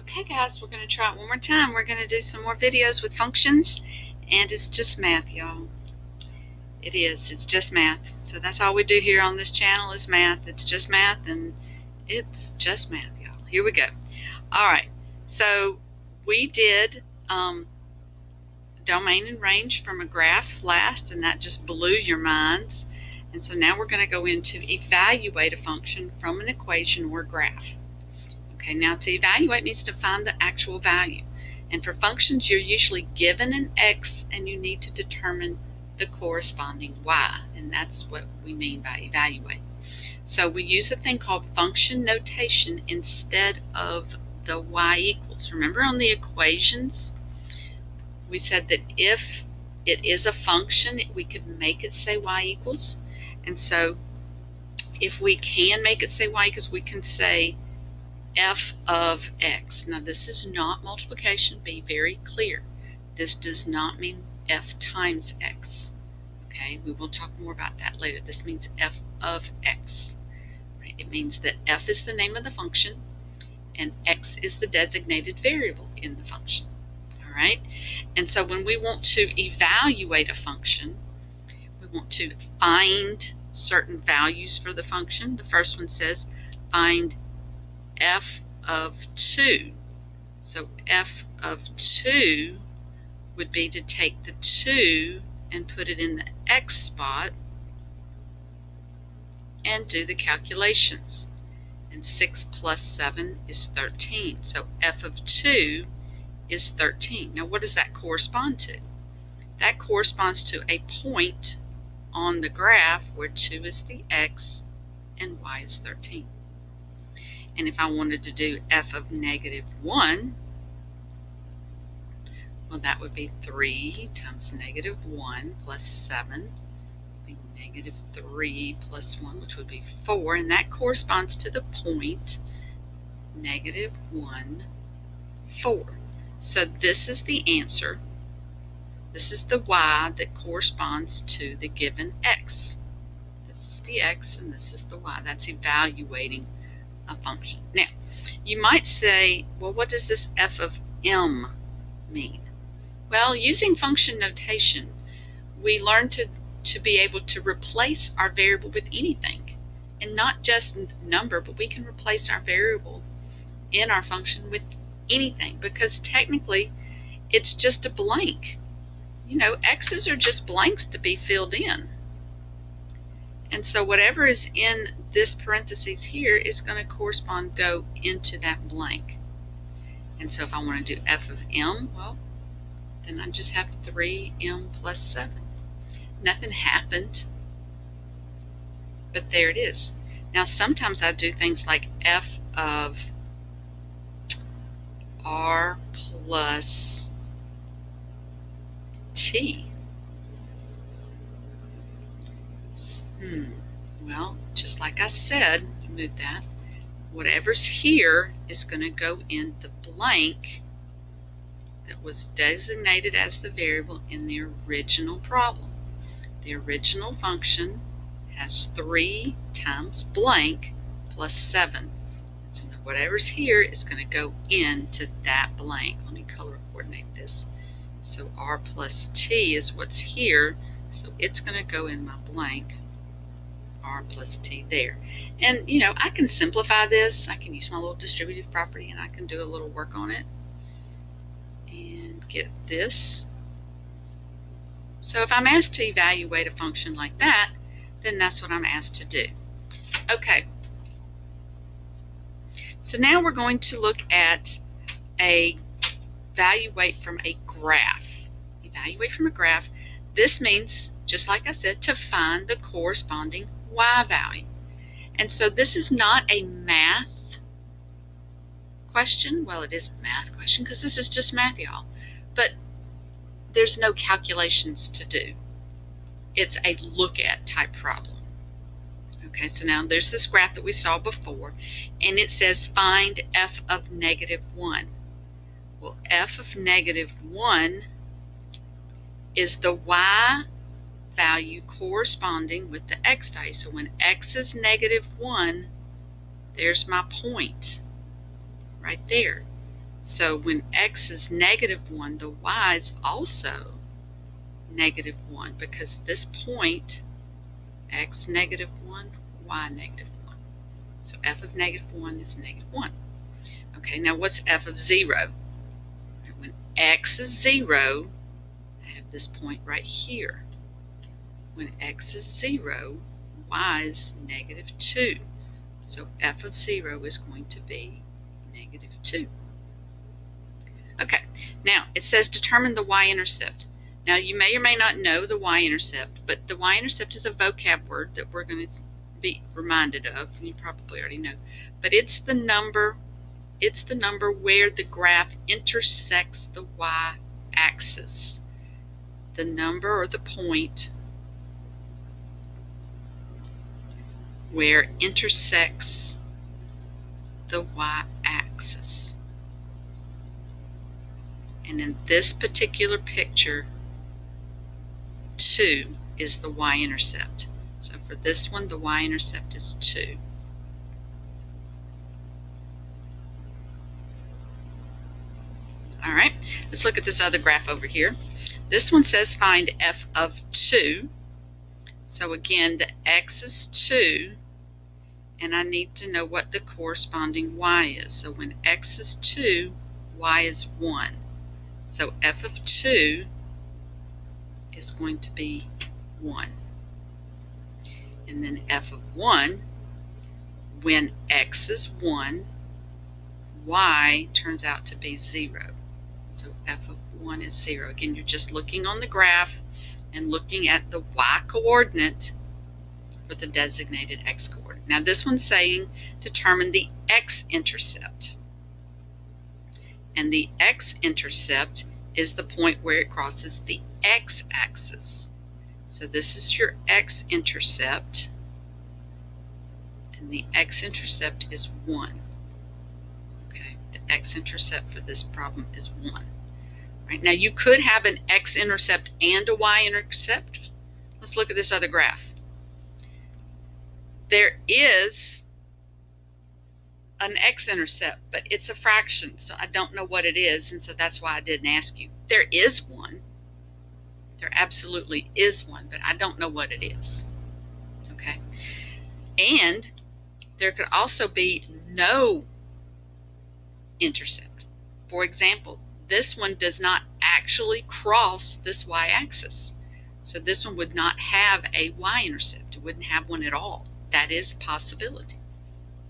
Okay guys, we're going to try it one more time. We're going to do some more videos with functions, and it's just math, y'all. It's just math. So that's all we do here on this channel is math. It's just math, and it's just math, y'all. Here we go. Alright, so we did domain and range from a graph last, and that just blew your minds. And so now we're going to go into evaluate a function from an equation or graph. Okay, now to evaluate means to find the actual value. And for functions, you're usually given an x and you need to determine the corresponding y. And that's what we mean by evaluate. So we use a thing called function notation instead of the y equals. Remember on the equations, we said that if it is a function, we could make it say y equals. And so if we can make it say y equals, we can say f of x. Now this is not multiplication, be very clear. This does not mean f times x. Okay, we will talk more about that later. This means f of x. Right? It means that f is the name of the function and x is the designated variable in the function. All right, and so when we want to evaluate a function, we want to find certain values for the function. The first one says find f of 2. So f of 2 would be to take the 2 and put it in the x spot and do the calculations. And 6 plus 7 is 13. So f of 2 is 13. Now what does that correspond to? That corresponds to a point on the graph where 2 is the x and y is 13. And if I wanted to do f of negative 1, well, that would be 3 times negative 1 plus 7 would be negative 3 plus 1, which would be 4. And that corresponds to the point negative 1, 4. So this is the answer. This is the y that corresponds to the given x. This is the x and this is the y. That's evaluating a function. Now, you might say, well, what does this f of m mean? Well, using function notation, we learn to be able to replace our variable with anything. And not just number, but we can replace our variable in our function with anything, because technically it's just a blank. You know, x's are just blanks to be filled in. And so whatever is in this parentheses here is going to go into that blank. And so if I want to do f of m, well, then I just have 3m plus 7. Nothing happened, but there it is. Now sometimes I do things like f of r plus t. Well, just like I said, move that. Whatever's here is going to go in the blank that was designated as the variable in the original problem. The original function has 3 times blank plus 7. So whatever's here is going to go into that blank. Let me color coordinate this. So r plus t is what's here, so it's going to go in my blank. R plus t there. And you know, I can simplify this. I can use my little distributive property and I can do a little work on it and get this. So if I'm asked to evaluate a function like that, then that's what I'm asked to do. Okay, so now we're going to look at evaluate from a graph. Evaluate from a graph. This means, just like I said, to find the corresponding y value. And so this is not a math question. Well, it is a math question because this is just math, y'all. But there's no calculations to do. It's a look at type problem. Okay, so now there's this graph that we saw before, and it says find f of negative 1. Well, f of negative 1 is the y value corresponding with the x value. So when x is negative 1, there's my point right there. So when x is -1, the y is also -1, because this point, x -1, y -1. So f of -1 is -1. Okay, now what's f of 0? When x is 0, I have this point right here. When x is 0, y is -2. So f of 0 is going to be -2. Okay, now it says determine the y-intercept. Now you may or may not know the y-intercept, but the y-intercept is a vocab word that we're going to be reminded of. You probably already know. But it's the number where the graph intersects the y-axis. The number or the point where it intersects the y-axis. And in this particular picture, 2 is the y-intercept. So for this one, the y-intercept is 2. All right, let's look at this other graph over here. This one says find f of 2. So again, the x is 2, and I need to know what the corresponding y is. So when x is 2, y is 1. So f of 2 is going to be 1. And then f of 1, when x is 1, y turns out to be 0. So f of 1 is 0. Again, you're just looking on the graph and looking at the y coordinate for the designated x coordinate. Now this one's saying determine the x-intercept. And the x-intercept is the point where it crosses the x-axis. So this is your x-intercept, and the x-intercept is 1. Okay, the x-intercept for this problem is 1. Right, now you could have an x-intercept and a y-intercept. Let's look at this other graph. There is an x-intercept, but it's a fraction, so I don't know what it is, and so that's why I didn't ask you. There is one. There absolutely is one, but I don't know what it is. Okay? And there could also be no intercept. For example, this one does not actually cross this y-axis. So this one would not have a y-intercept. It wouldn't have one at all. That is a possibility.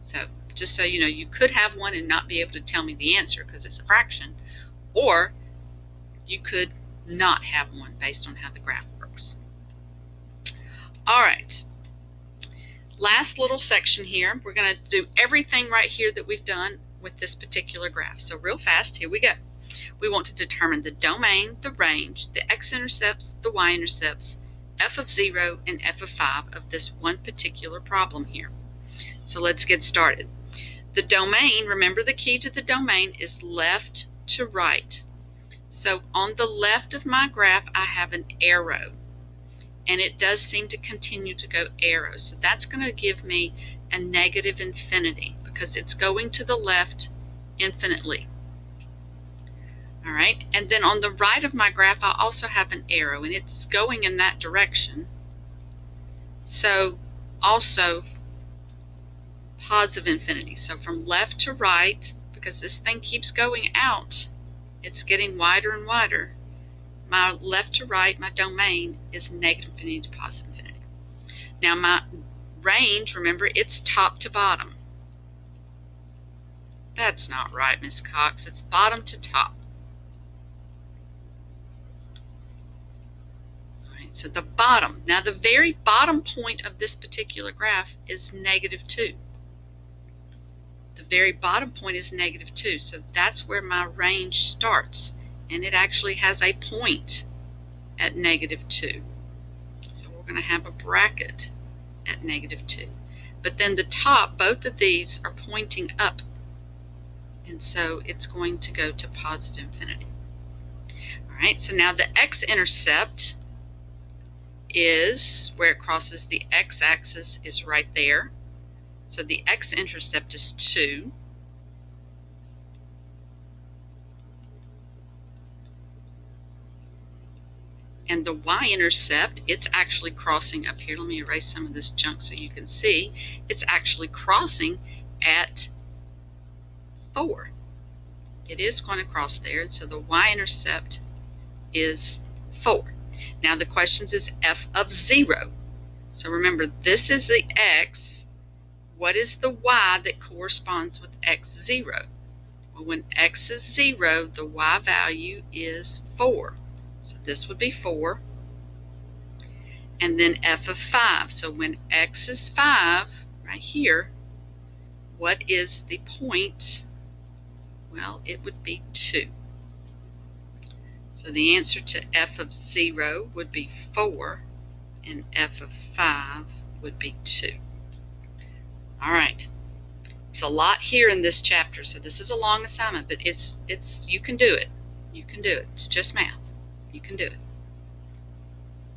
So just so you know, you could have one and not be able to tell me the answer because it's a fraction, or you could not have one based on how the graph works. All right, last little section here. We're going to do everything right here that we've done with this particular graph. So real fast, here we go. We want to determine the domain, the range, the x-intercepts, the y-intercepts, f of 0, and f of 5 of this one particular problem here. So let's get started. The domain, remember the key to the domain is left to right. So on the left of my graph, I have an arrow, and it does seem to continue to go arrow. So that's going to give me a negative infinity because it's going to the left infinitely. All right, and then on the right of my graph, I also have an arrow, and it's going in that direction. So also positive infinity. So from left to right, because this thing keeps going out, it's getting wider and wider. My left to right, my domain is negative infinity to positive infinity. Now my range, remember, it's top to bottom. That's not right, Miss Cox. It's bottom to top. All right, so the bottom. Now the very bottom point of this particular graph is -2. The very bottom point is -2, so that's where my range starts, and it actually has a point at -2. So we're going to have a bracket at -2. But then the top, both of these are pointing up, and so it's going to go to positive infinity. All right, so now the x-intercept is where it crosses the x-axis is right there. So the x-intercept is 2. And the y-intercept, it's actually crossing up here. Let me erase some of this junk so you can see. It's actually crossing at 4. It is going to cross there, and so the y-intercept is 4. Now the question is f of 0. So remember, this is the x. What is the y that corresponds with x0? Well, when x is 0, the y value is 4. So this would be 4. And then f of 5. So when x is 5, right here, what is the point? Well, it would be 2. So the answer to f of 0 would be 4, and f of 5 would be 2. All right. There's a lot here in this chapter, so this is a long assignment, but it's you can do it. You can do it. It's just math. You can do it.